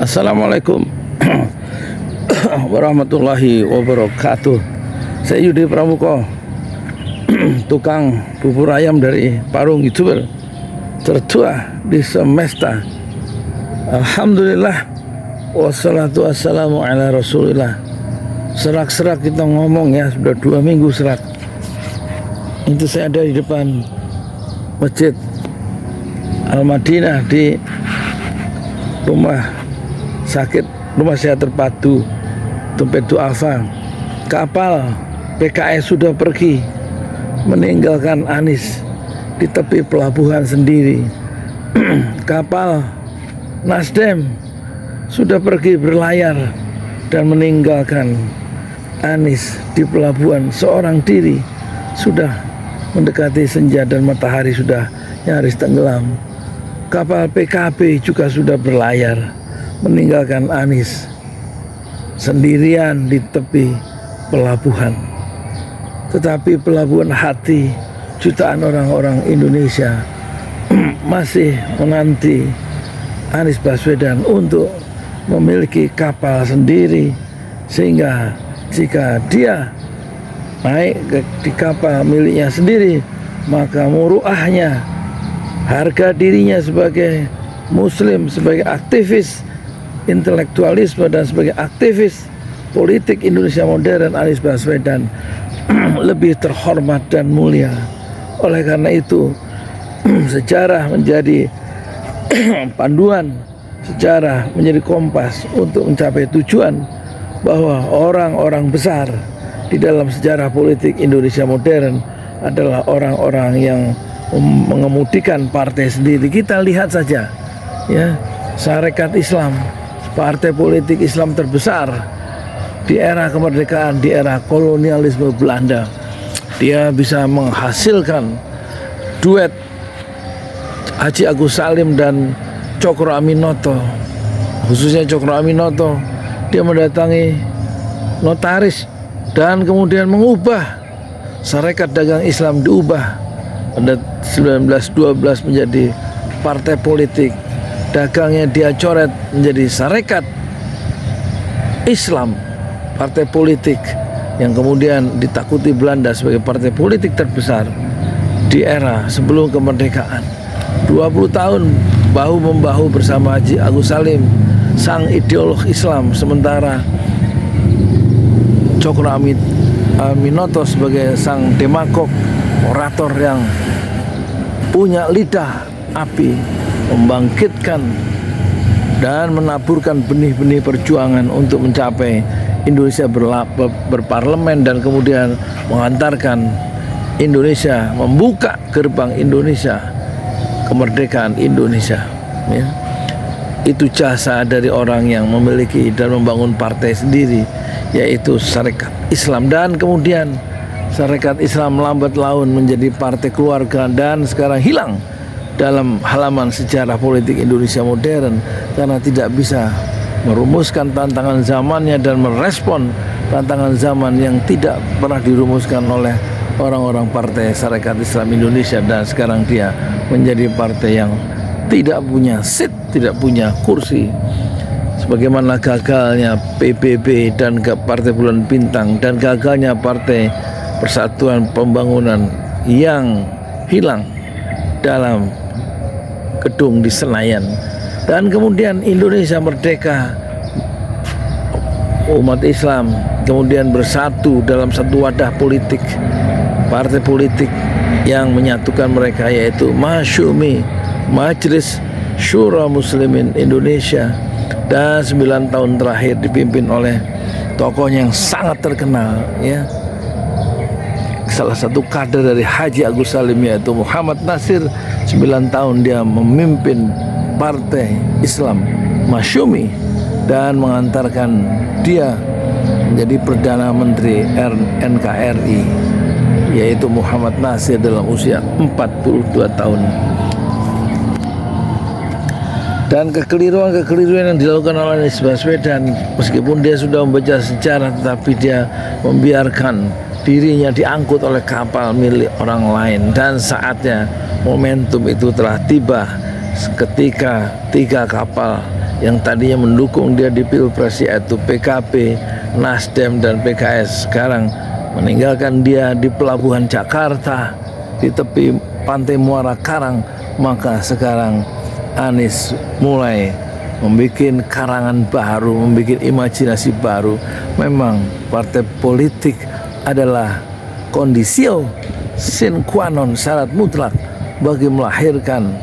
Assalamualaikum warahmatullahi wabarakatuh. Saya Yudi Pramuko, tukang bubur ayam dari Parung YouTuber tertua di semesta. Alhamdulillah, wassalatu wassalamu ala rasulillah. Serak-serak kita ngomong ya, sudah 2 minggu serak. Itu saya ada di depan Masjid Al-Madinah di rumah sehat terpadu Tempat Duafa. Kapal PKS sudah pergi meninggalkan Anies di tepi pelabuhan sendiri. Kapal Nasdem sudah pergi berlayar dan meninggalkan Anies di pelabuhan seorang diri. Sudah mendekati senja dan matahari sudah nyaris tenggelam. Kapal PKB juga sudah berlayar meninggalkan Anies sendirian di tepi pelabuhan. Tetapi pelabuhan hati jutaan orang-orang Indonesia masih menanti Anies Baswedan untuk memiliki kapal sendiri, sehingga jika dia naik di kapal miliknya sendiri, maka muruahnya, harga dirinya sebagai muslim, sebagai aktivis intelektualisme dan sebagai aktivis politik Indonesia modern, Anies Baswedan lebih terhormat dan mulia. Oleh karena itu sejarah menjadi panduan, sejarah menjadi kompas untuk mencapai tujuan bahwa orang-orang besar di dalam sejarah politik Indonesia modern adalah orang-orang yang mengemudikan partai sendiri. Kita lihat saja ya, Sarekat Islam, partai politik Islam terbesar di era kemerdekaan, di era kolonialisme Belanda. Dia bisa menghasilkan duet Haji Agus Salim dan Cokro Aminoto. Khususnya Cokro Aminoto, dia mendatangi notaris dan kemudian mengubah Sarekat Dagang Islam, diubah pada 1912 menjadi partai politik. Dagangnya dia coret menjadi Sarekat Islam, partai politik yang kemudian ditakuti Belanda sebagai partai politik terbesar di era sebelum kemerdekaan. 20 tahun bahu-membahu bersama Haji Agus Salim, sang ideolog Islam, sementara Cokro Aminoto sebagai sang demagog, orator yang punya lidah api, membangkitkan dan menaburkan benih-benih perjuangan untuk mencapai Indonesia berparlemen dan kemudian mengantarkan Indonesia, membuka gerbang Indonesia, kemerdekaan Indonesia ya. Itu jasa dari orang yang memiliki dan membangun partai sendiri, yaitu Sarekat Islam. Dan kemudian Sarekat Islam lambat laun menjadi partai keluarga dan sekarang hilang dalam halaman sejarah politik Indonesia modern karena tidak bisa merumuskan tantangan zamannya dan merespon tantangan zaman yang tidak pernah dirumuskan oleh orang-orang partai Sarekat Islam Indonesia. Dan sekarang dia menjadi partai yang tidak punya seat, tidak punya kursi, sebagaimana gagalnya PBB dan Partai Bulan Bintang dan gagalnya Partai Persatuan Pembangunan yang hilang dalam gedung di Senayan. Dan kemudian Indonesia merdeka, umat Islam kemudian bersatu dalam satu wadah politik, partai politik yang menyatukan mereka, yaitu Masyumi, Majelis Syura Muslimin Indonesia. Dan 9 tahun terakhir dipimpin oleh tokoh yang sangat terkenal ya, salah satu kader dari Haji Agus Salim, yaitu Muhammad Nasir. 9 tahun dia memimpin partai Islam Masyumi dan mengantarkan dia menjadi Perdana Menteri NKRI, yaitu Muhammad Nasir dalam usia 42 tahun. Dan kekeliruan yang dilakukan oleh Anies Baswedan, meskipun dia sudah membaca sejarah, tetapi dia membiarkan dirinya diangkut oleh kapal milik orang lain. Dan saatnya momentum itu telah tiba ketika 3 kapal yang tadinya mendukung dia di Pilpres, yaitu PKB, Nasdem dan PKS, sekarang meninggalkan dia di pelabuhan Jakarta, di tepi pantai Muara Karang. Maka sekarang Anies mulai membuat karangan baru, membuat imajinasi baru. Memang partai politik adalah kondisio sine qua non, syarat mutlak bagi melahirkan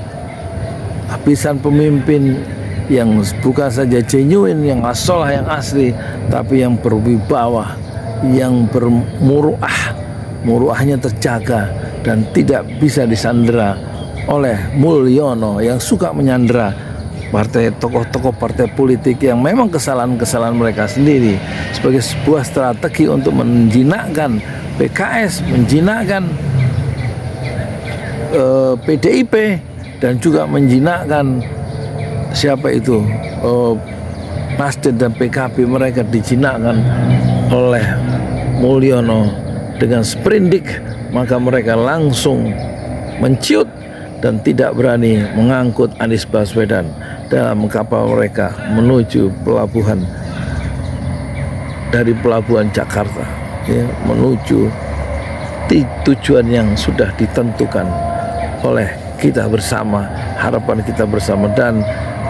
lapisan pemimpin yang bukan saja genuine, yang asolah, yang asli, tapi yang berwibawa, yang bermuruah, muruahnya terjaga dan tidak bisa disandera oleh Mulyono yang suka menyandera tokoh-tokoh partai politik yang memang kesalahan-kesalahan mereka sendiri, sebagai sebuah strategi untuk menjinakkan PKS, menjinakkan PDIP, dan juga menjinakkan siapa itu Nasdem dan PKB. Mereka dijinakkan oleh Mulyono dengan sprindik, maka mereka langsung menciut dan tidak berani mengangkut Anies Baswedan dalam kapal mereka menuju pelabuhan, dari pelabuhan Jakarta, ya, menuju tujuan yang sudah ditentukan oleh kita bersama, harapan kita bersama. Dan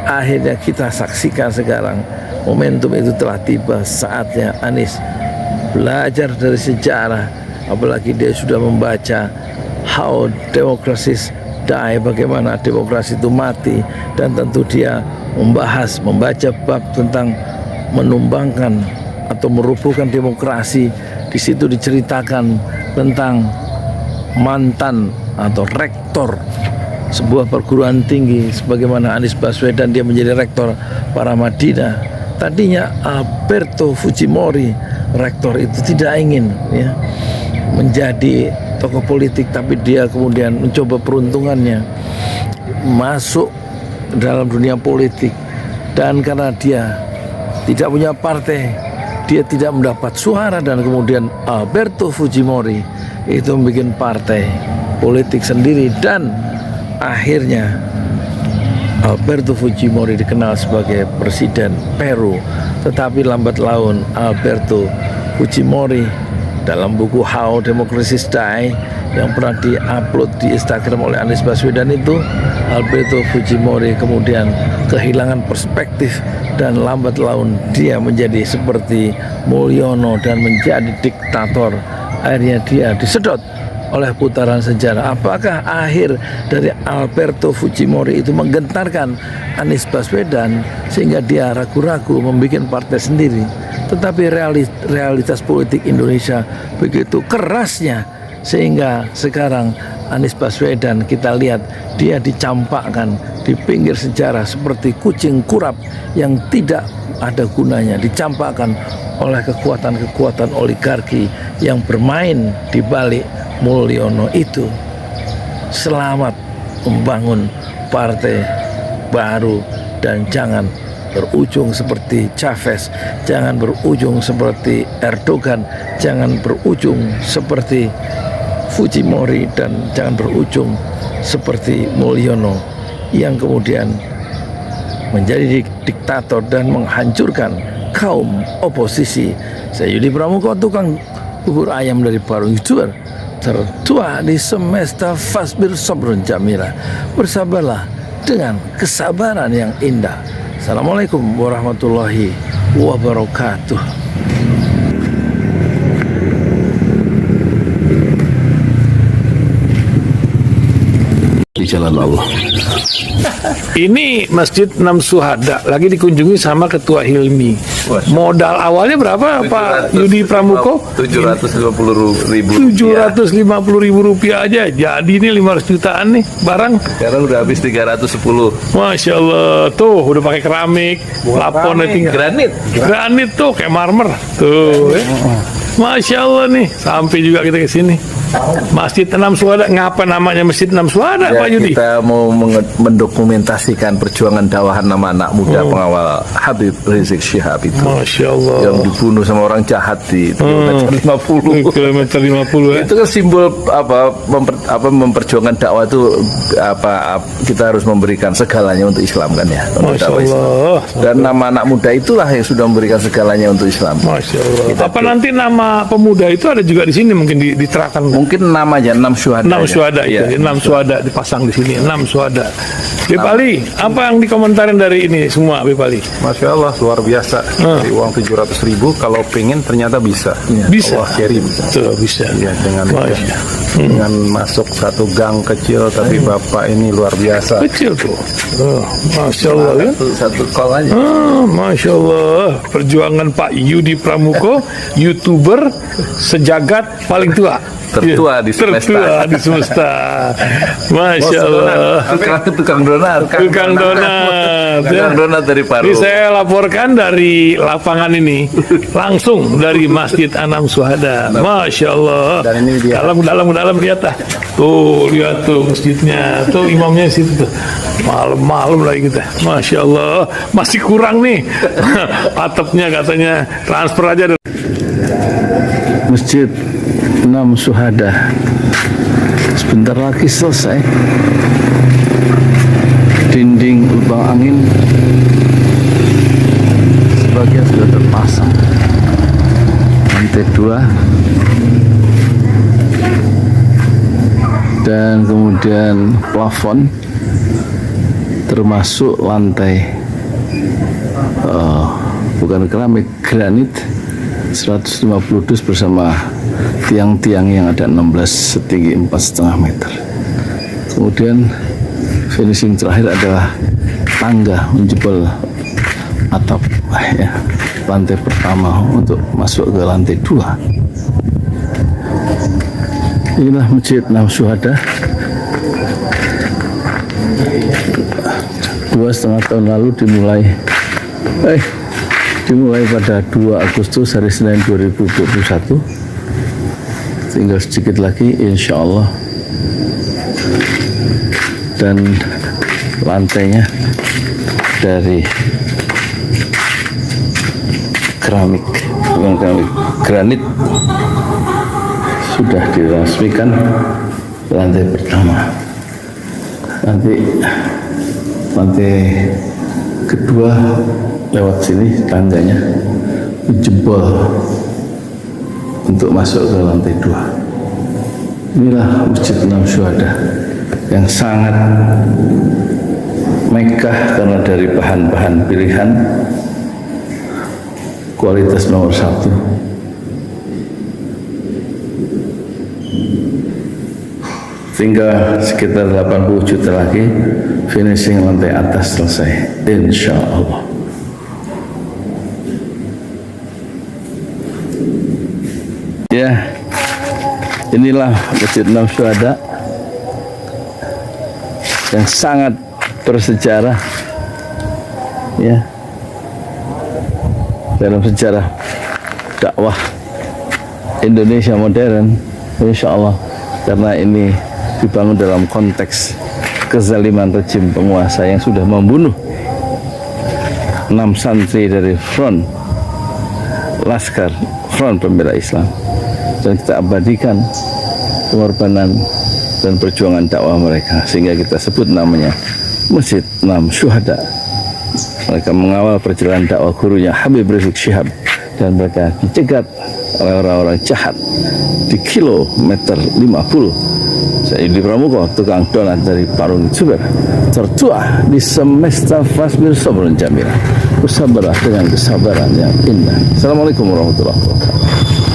akhirnya kita saksikan sekarang momentum itu telah tiba. Saatnya Anies belajar dari sejarah, apalagi dia sudah membaca How Democracy Die, bagaimana demokrasi itu mati, dan tentu dia membaca bab tentang menumbangkan atau merubuhkan demokrasi. Di situ diceritakan tentang mantan atau rektor sebuah perguruan tinggi, sebagaimana Anies Baswedan dia menjadi rektor Paramadina. Tadinya Alberto Fujimori, rektor itu, tidak ingin ya menjadi tokoh politik, tapi dia kemudian mencoba peruntungannya masuk dalam dunia politik, dan karena dia tidak punya partai, dia tidak mendapat suara, dan kemudian Alberto Fujimori itu membuat partai politik sendiri, dan akhirnya Alberto Fujimori dikenal sebagai presiden Peru. Tetapi lambat laun Alberto Fujimori dalam buku How Democracy Die yang pernah diupload di Instagram oleh Anies Baswedan itu, Alberto Fujimori kemudian kehilangan perspektif dan lambat laun dia menjadi seperti Mulyono dan menjadi diktator. Akhirnya dia disedot oleh putaran sejarah. Apakah akhir dari Alberto Fujimori itu menggentarkan Anies Baswedan sehingga dia ragu-ragu membuat partai sendiri? Tetapi realitas politik Indonesia begitu kerasnya, sehingga sekarang Anies Baswedan kita lihat dia dicampakkan di pinggir sejarah seperti kucing kurap yang tidak ada gunanya, dicampakkan oleh kekuatan-kekuatan oligarki yang bermain di balik Mulyono itu. Selamat membangun partai baru, dan jangan berujung seperti Chavez, jangan berujung seperti Erdogan, jangan berujung seperti Fujimori, dan jangan berujung seperti Mulyono yang kemudian menjadi diktator dan menghancurkan kaum oposisi. Saya Yudi Pramuko, tukang bubur ayam dari Parung, YouTuber tertua di semesta. Fasbir sabrun jamila, bersabarlah dengan kesabaran yang indah. Assalamualaikum warahmatullahi wabarakatuh. Di jalan Allah. Ini Masjid Enam Syuhada lagi dikunjungi sama Ketua Hilmi. Modal awalnya berapa Pak Yudi Pramuko? 750.000. 750.000 rupiah aja. Jadi ini 500 jutaan nih barang. Sekarang udah habis 310. Masya Allah, tuh udah pakai keramik, plafonnya tinggal granit tuh kayak marmer tuh. Masya Allah nih, sampai juga kita ke sini. Masjid Enam Syuhada, ngapa namanya Masjid Enam Syuhada, Ya, Pak Yudi? kita mau mendokumentasikan perjuangan dakwahan nama anak muda pengawal Habib Rizik Syihab itu Masya Allah. yang dibunuh sama orang jahat di kilometer 50. Kilometer 50 ya. Itu kan simbol memperjuangkan dakwah itu kita harus memberikan segalanya untuk Islam kan ya. Untuk Masya dakwah Islam. Allah. Dan nama anak muda itulah yang sudah memberikan segalanya untuk Islam. Masya Allah. Kita Apa nanti nama pemuda itu ada juga di sini mungkin diterangkan? Mungkin namanya 6 syuhada. 6 aja. syuhada itu, Iya. 6 syuhada dipasang di sini, 6 syuhada. Bip Ali, apa yang dikomentarin dari ini semua, Bip Ali? Masya Allah, luar biasa. Dari uang 700.000, kalau pengen ternyata bisa. Bisa. Allah kirim. Tuh, bisa. Ya, dengan masuk satu gang kecil, tapi Bapak ini luar biasa. Kecil tuh. Oh, Masya Allah ya. Satu call aja. Masya Allah, perjuangan Pak Yudi Pramuko, YouTuber sejagat paling tua. Tertua di semesta. Tertua di semesta. Masya Allah. Tukang donat. Tukang donat. Tukang donat dari Paru. Ini saya laporkan dari lapangan ini, langsung dari Masjid Anam Syuhada. Masya Allah. Dan ini dia. Dalam lihat ah. Tuh, lihat tuh masjidnya. Tuh imamnya di situ tuh. Malam-malam lagi kita. Masya Allah. Masih kurang nih. Atapnya katanya transfer aja. Masjid 6 Syuhada sebentar lagi selesai. Dinding lubang angin sebagian sudah terpasang, lantai 2 dan kemudian plafon termasuk lantai bukan keramik, granit 150 dus bersama tiang-tiang yang ada 16 setinggi 4,5 meter. Kemudian finishing terakhir adalah tangga menjebol atap ya, lantai pertama untuk masuk ke lantai 2. Inilah Masjid 6 Syuhada. 2,5 tahun lalu dimulai pada 2 Agustus hari Senin 2021. Tinggal sedikit lagi insya Allah, dan lantainya dari keramik, bukan keramik, granit sudah diresmikan lantai pertama. Nanti lantai kedua lewat sini tangganya jebol untuk masuk ke lantai 2. Inilah Masjid 6 Syuhada yang sangat megah karena dari bahan-bahan pilihan, kualitas nomor 1. Tinggal sekitar 80 juta lagi finishing lantai atas selesai, insya Allah. Ya, inilah Masjid 6 Syuhada yang sangat bersejarah ya dalam sejarah dakwah Indonesia modern, insya Allah, karena ini dibangun dalam konteks kezaliman rejim penguasa yang sudah membunuh 6 santri dari front Laskar Front Pembela Islam, dan kita abadikan pengorbanan dan perjuangan dakwah mereka sehingga kita sebut namanya Masjid 6 Syuhada. Mereka mengawal perjalanan dakwah gurunya Habib Rizik Syihab, dan mereka dicegat oleh orang-orang jahat di kilometer 50. Saya Yudi Pramuko, tukang donat dari Parung Juber, tertua di semesta fasbir sabrun jamila. Bersabarlah dengan kesabaran yang indah. Assalamualaikum warahmatullahi wabarakatuh.